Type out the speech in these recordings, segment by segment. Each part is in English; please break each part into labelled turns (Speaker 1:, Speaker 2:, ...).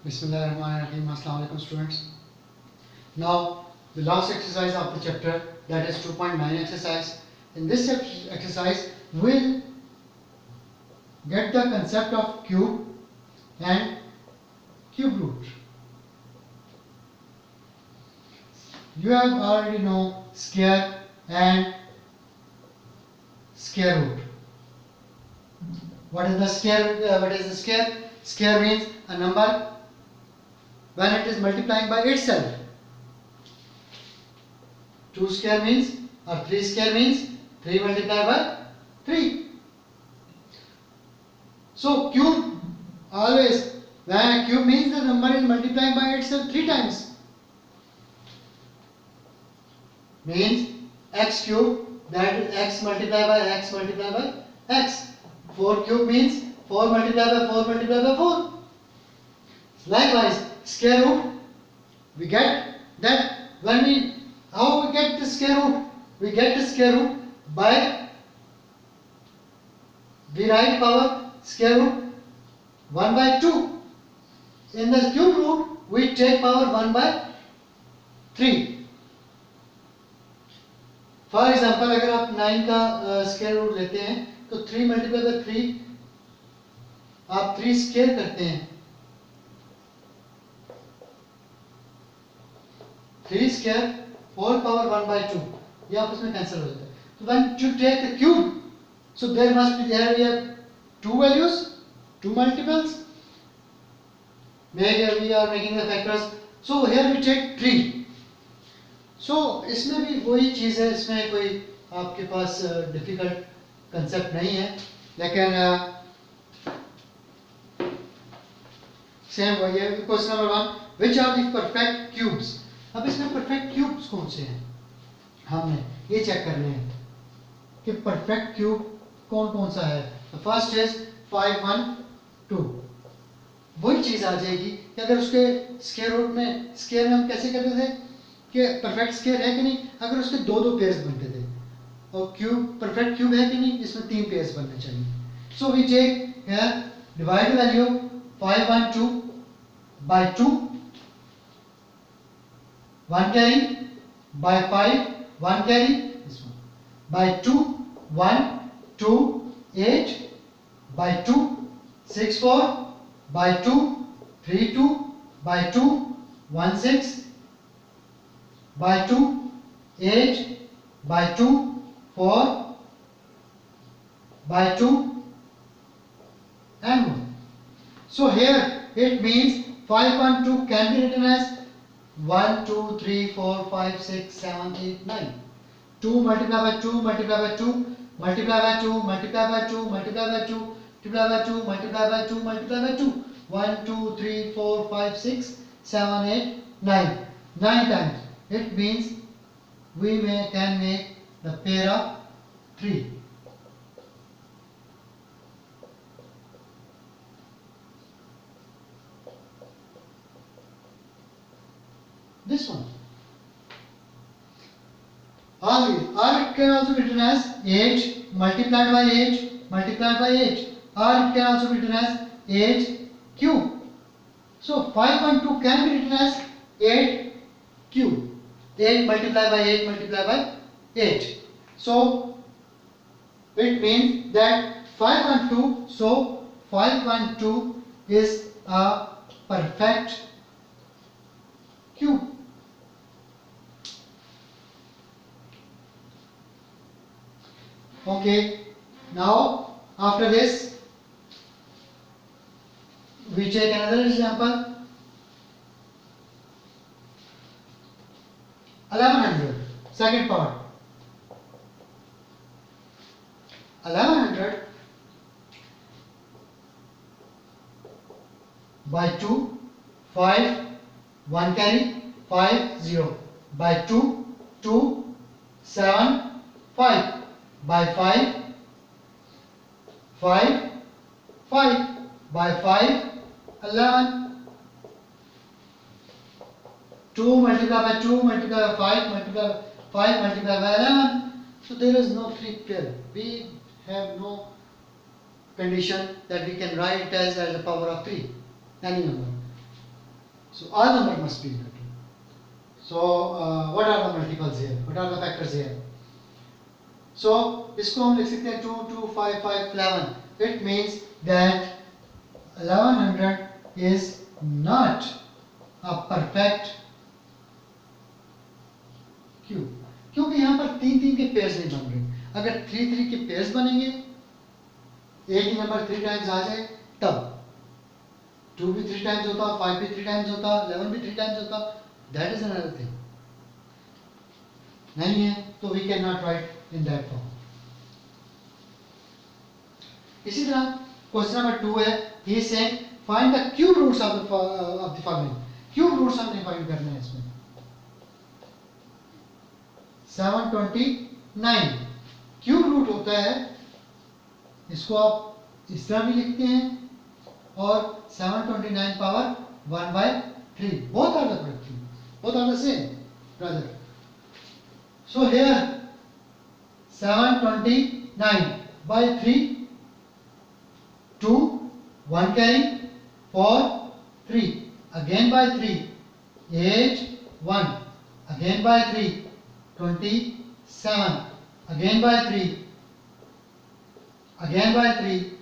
Speaker 1: Bismillahirrahmanirrahim. Assalamu alaikum students. Now the last exercise of the chapter, that is 2.9 exercise. In this exercise we'll get the concept of cube and cube root. You have already know square and square root. What is the square? Square means a number when it is multiplying by itself. 2 square means, or 3 square means 3 multiplied by 3. So cube, always when a cube means the number is multiplying by itself 3 times. Means x cube, that is x multiplied by x multiplied by x. 4 cube means 4 multiplied by 4 multiplied by 4. Likewise, square root, we get that when how we get the square root? We get the square root by, we write power square root 1 by 2. In the cube root, we take power 1 by 3. For example अगर आप 9 का square root लेते हैं तो 3 multiply by 3 आप 3 square करते हैं, 3 square 4 power 1 by 2, ये आपस में कैंसिल हो जाता है. तो when you take the cube, so there must be there we have 2 values, 2 multiples, maybe we are making the factors, so here we take 3. सो इसमें भी वही चीज़ है, इसमें कोई आपके पास डिफिकल्ट कंसेप्ट नहीं है, लेकिन सेम वही है. Question number 1, which are the perfect cubes. अब इसमें परफेक्ट क्यूब्स कौन से हैं, हमने ये चेक करने हैं कि परफेक्ट क्यूब कौन कौन सा है. First is 5 1 2. वही चीज़ आ जाएगी कि अगर उसके स्क्वायर रूट में, स्क्वायर में हम कैसे करते थे कि परफेक्ट स्क्वायर है कि नहीं, अगर उसके दो पेयर्स बनते थे, और क्यूब परफेक्ट क्यूब है कि नहीं, इसमें 3 पेयर्स बनने चाहिए. So we take here divide value 5 1 2 by 2, 1 carry by 5 1 carry, this one by 2 1 2 8 by 2 6 4 by 2 3 2 by 2 1 6 by 2 8 by 2 4 by 2 and 1. So here it means 5 1 2 can be written as 1 2 3 4 5 6 7 8 9. 2 multiplied by 2 multiplied by 2 multiplied by 2 multiplied by 2 multiplied by 2 multiplied by 2 multiplied by 2 multiplied by 2, 1 2 3 4 5 6 7 8 9, 9 times. It means we can make the pair of 3. This one. Or it can also be written as 8 multiplied by 8 multiplied by 8. Or it can also be written as 8 cube. So 5 1 2 can be written as 8 cube. 8 multiplied by 8 multiplied by 8. So it means that 5 1 2. So 5 1 2 is a perfect cube. Okay. Now after this we take another example. 1100, second part. 1100 by 2 5 1 carry 5 0 by 2 2 7 5 by 5 5 5 by 5 11. 2 multiplied by 2 multiplied by 5 multiplied by 5 multiplied by 11. So there is no 3 pair. We have no condition that we can write it as the power of 3, any number. So all number must be in the 2. So what are the multiples here? What are the factors here? So इसको हम लिख सकते हैं 2, 2, 5, 5, 11. It means that 1100 is not a perfect cube, क्योंकि यहाँ पर 3, 3 के pairs नहीं बन रहे। अगर 3, 3 के पेयर्स बनेंगे, एक ही नंबर 3 टाइम्स आ जाए तब 2 भी 3 टाइम्स होता, 5 भी 3 टाइम्स होता, 11 भी 3 टाइम्स होता, दैट इज अनदर थिंग। नहीं है तो we can not write in that form. इसी तरह क्वेश्चन नंबर 2 है, he is saying find the cube roots of the following. Cube roots हमने फाइंड करने हैं इसमें। 729 क्यूब रूट होता है, इसको आप इस तरह भी लिखते हैं, और 729 power 1/3, both are the product cube, both are the same brother. So here 729/3, 2, 1 carry, 4, 3, again by 3, 8, 1, again by 3, 27, again by 3, again by 3.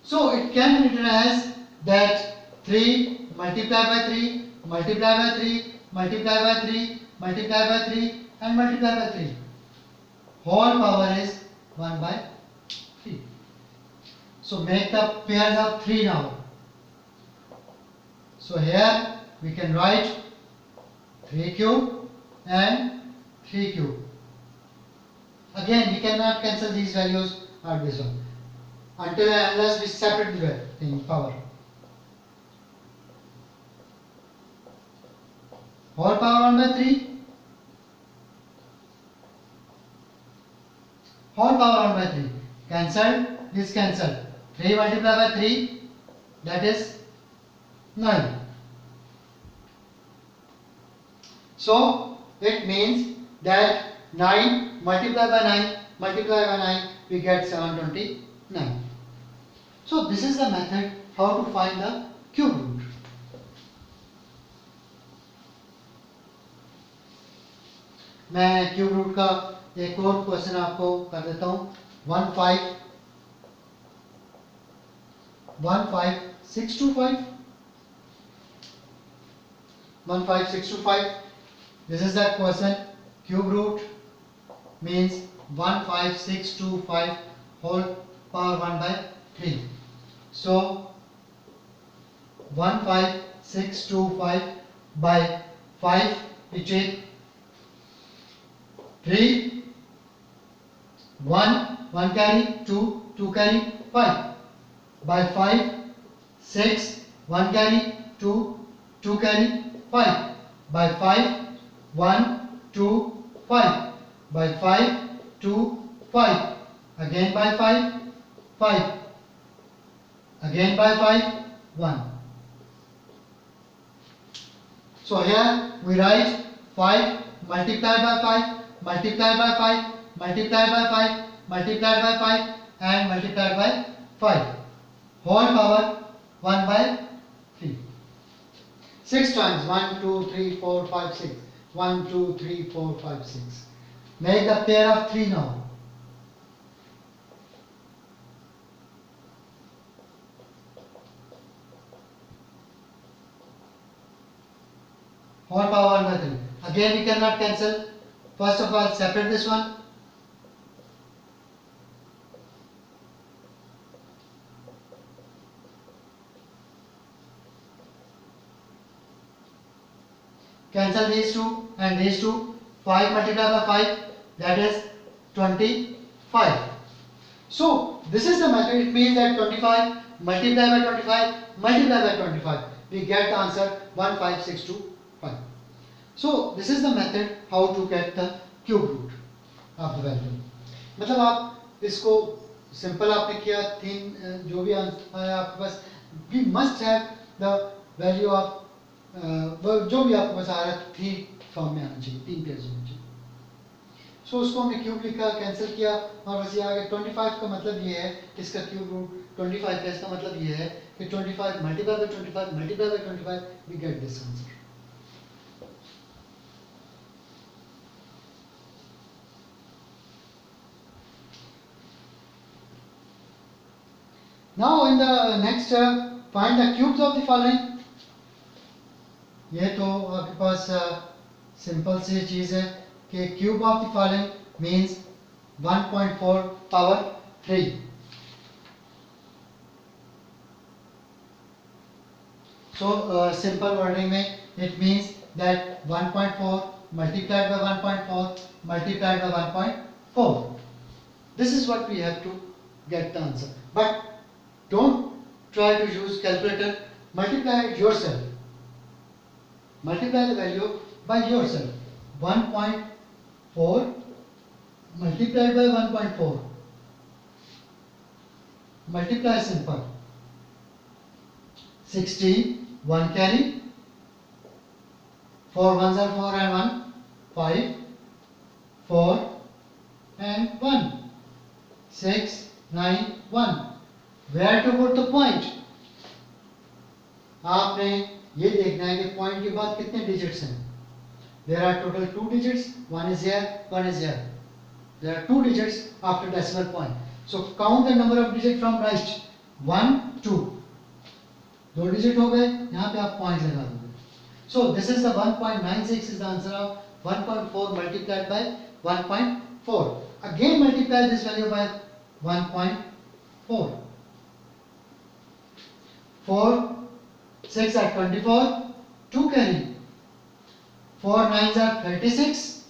Speaker 1: So it can be written as that 3 multiplied by 3, multiplied by 3, multiplied by 3, multiplied by 3, and multiplied by 3. Whole power is 1/3. So make the pairs of 3 now. So here we can write 3 cube and 3 cube. Again, we cannot cancel these values or this one until and unless we separate the thing power. Whole power 1/3. Whole power 1/3. Cancel. This cancel. 3 multiplied by 3, that is 9. So it means that 9 multiplied by 9 multiplied by 9, we get 729. So this is the method how to find the cube root. मैं cube root का एक और question आपको कर देता हूँ। 15625, 15625. This is the question. Cube root means 15625 whole power 1/3. So 15625 by 5, we take 3, 1 carry, 2 carry, 5 by 5, 6, 1 carry, 2 carry, 5 by 5, 1, 2, 5 by 5, 2, 5, again by 5, 5, again by 5, 1. So here we write 5 multiplied by 5, multiplied by 5, multiplied by 5, multiplied by 5, and multiplied by 5. Whole power 1/3. 6 times 1, 2, 3, 4, 5, 6. 1, 2, 3, 4, 5, 6. Make the pair of 3 now. Whole power 1/3. Again we cannot cancel. First of all, separate this one. Cancel these two and these two. 5 multiplied by 5, that is 25. So this is the method. It means that 25 multiplied by 25 multiplied by 25, we get the answer 15625. So this is the method how to get the cube root of the value. मतलब आप इसको simple आपने किया, 3 जो भी answer आया आपके पास, we must have the value of जो भी आपके पास आ रहा है 3 फॉर्म में आना चाहिए, 3 पेयर्स होने चाहिए। सो उसको हमने क्यूब लिखा, कैंसिल किया, और बस ये आ गया। 25 का मतलब ये है कि इसका क्यूब रूट 25 का इसका मतलब ये है कि 25 multiply by 25 multiply by 25 we get this answer. Now in the next find the cubes of the following. ये तो आपके पास सिंपल सी चीज़ है कि cube of the following means 1.4 power 3. So simple wording में it means that 1.4 multiplied by 1.4 multiplied by 1.4. This is what we have to get the answer. But don't try to use calculator. Multiply it yourself. Multiply the value by yourself. 1.4 multiplied by 1.4. Multiply simple. 16, 1 carry. 4 ones are 4 and 1. 5, 4 and 1. 6, 9, 1. Where to put the point? आपने ये देखना है कि point के बाद कितने digits हैं. There are total 2 digits. One is here, one is here. There are 2 digits after decimal point. So count the number of digits from right. 1, 2. 2 digit हो गए. यहाँ पे आप पॉइंट लगा दोगे. So this is the 1.96 is the answer of 1.4 multiplied by 1.4. Again multiply this value by 1.4. 4, 6 are 24, 2 carry. 4 9s are 36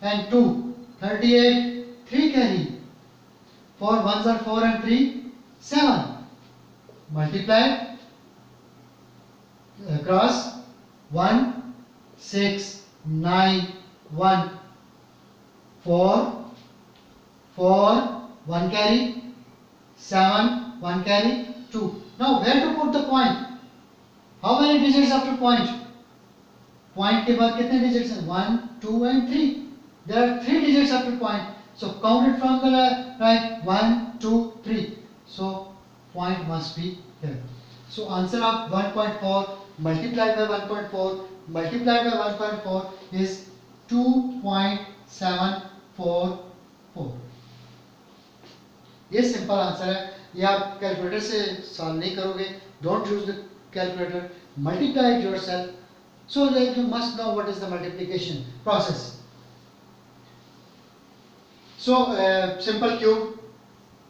Speaker 1: and 2, 38, 3 carry. 4 1s are 4 and 3, 7. Multiply across 1, 6, 9, 1, 4, 4, 1 carry, 7, 1 carry, 2. Now where to put the point? How many digits after point? Point के बाद कितने digits हैं? 1, 2 and 3. There are 3 digits after point. So count it from the right. 1, 2, 3. So point must be here. So answer of 1.4 multiplied by 1.4 multiplied by 1.4 is 2.744. ये simple answer है. ये आप calculator से solve नहीं करोगे. Don't use the calculator. Multiply it yourself so that you must know what is the multiplication process. So simple cube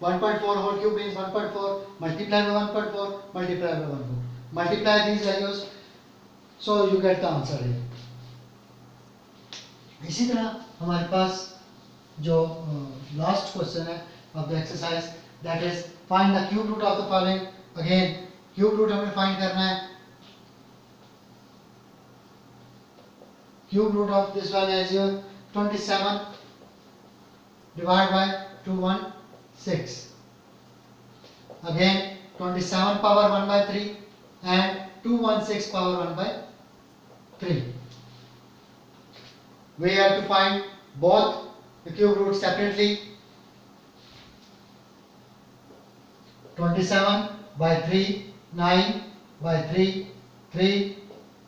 Speaker 1: 1.4 whole cube means 1.4 multiply by 1.4 multiply by 1.4. Multiply these values so you get the answer here. इसी तरह हमारे पास जो last question है of the exercise, that is find the cube root of the following. Again cube root हमें find करना है. Cube root of this one is 27 divided by 216. Again 27 power 1 by 3 and 216 power 1 by 3. We have to find both the cube roots separately. 27 by 3, 9 by 3, 3,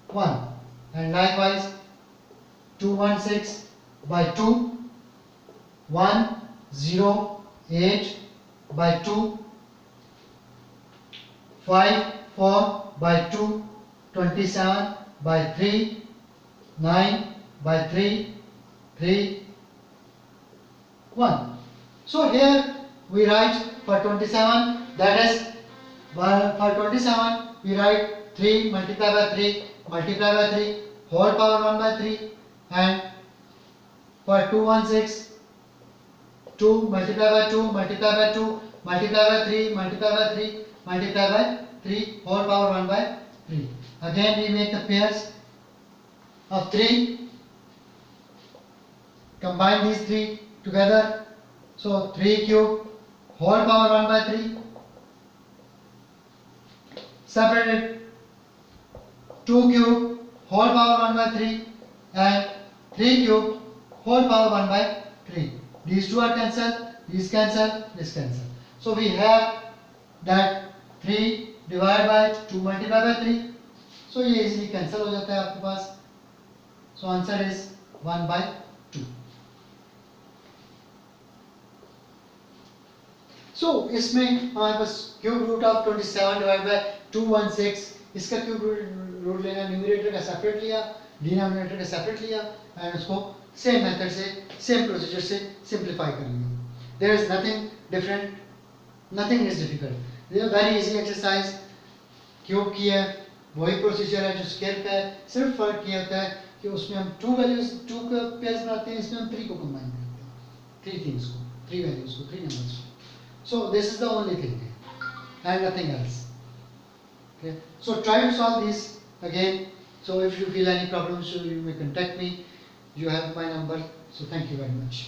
Speaker 1: 1. And likewise 216 by 2, 1, 0, 8 by 2, 5, 4 by 2, 27 by 3, 9 by 3, 3, 1. So here we write for 27, that is for 27 we write 3 multiplied by 3 multiplied by 3 whole power 1 by 3, and for 216 2 multiplied by 2 multiplied by 2 multiplied by 3 multiplied by 3 multiplied by 3 whole power 1 by 3. Again we make the pairs of 3, combine these 3 together, so 3 cube whole power 1 by 3, separate it, 2 cube whole power 1 by 3 and 3 cube whole power 1 by 3. These two are cancelled, these cancel, this cancel. So we have that 3 divided by 2 multiplied by 3, so ये easily cancel हो जाता है आपके पास. So answer is 1 by 2. So इसमें हमारे पास cube root of 27 divide by 216, इसका cube root लेना, न्यूमरेटर का सेपरेट लिया, डिनोमिनेटर का सेपरेट लिया एंड उसको सेम मेथड से, सेम प्रोसीजर से सिंप्लीफाई कर लिया. There is nothing different, nothing is difficult, ये वेरी इजी एक्सरसाइज. क्यूब किया है, वही प्रोसीजर है जो स्केयर का है, सिर्फ फर्क ये होता है कि उसमें हम 2 वैल्यूज 2 का पेयर्स बनाते हैं, इसमें हम 3 को कंबाइन करते हैं, 3 थिंग्स को, 3 वैल्यूज को, 3 नंबर्स को. So this is the only thing and nothing else. Okay. So try to solve this again. So if you feel any problems, you may contact me. You have my number. So thank you very much.